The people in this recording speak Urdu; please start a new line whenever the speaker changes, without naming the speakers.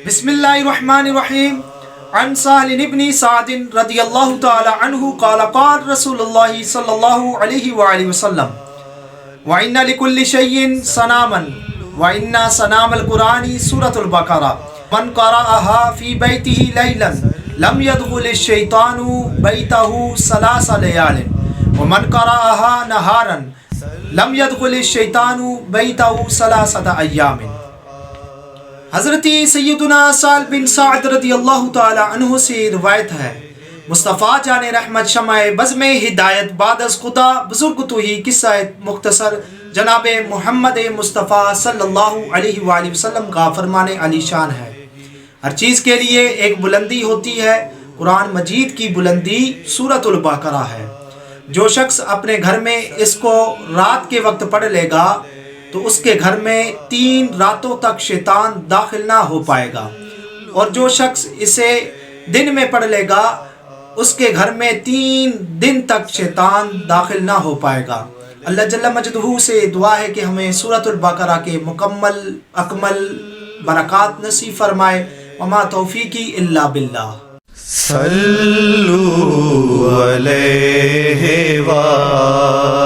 بسم اللہ الرحمن الرحیم. عن سہل بن سعد رضی اللہ تعالی عنہ قال قال رسول اللہ صلی اللہ علیہ وآلہ وسلم وَإِنَّ لِكُلِّ شَيْءٍ صَنَامًا وَإِنَّ صَنَامَ الْقُرْآنِ سورة البقرہ من قرأها في بيته ليلا لم يدخل الشيطان بيته 3 ليال ومن قرأها نهارا لم يدخل الشيطان بيته 3 أيام. حضرت سیدنا سہل بن سعد رضی اللہ تعالی عنہ سے روایت ہے، مصطفیٰ جان رحمت شمع بزم ہدایت بعد از خدا بزرگ تو ہی قصہ مختصر جناب محمد مصطفیٰ صلی اللہ علیہ وآلہ وسلم کا فرمان علی شان ہے. ہر چیز کے لیے ایک بلندی ہوتی ہے، قرآن مجید کی بلندی سورۃ البقرہ ہے. جو شخص اپنے گھر میں اس کو رات کے وقت پڑھ لے گا تو اس کے گھر میں 3 راتوں تک شیطان داخل نہ ہو پائے گا، اور جو شخص اسے دن میں پڑھ لے گا اس کے گھر میں 3 دن تک شیطان داخل نہ ہو پائے گا. اللہ جل مجدہ سے دعا ہے کہ ہمیں سورۃ البقرہ کے مکمل اکمل برکات نصیب فرمائے. وما توفیقی الا باللہ.
صلو علیہ وآلہ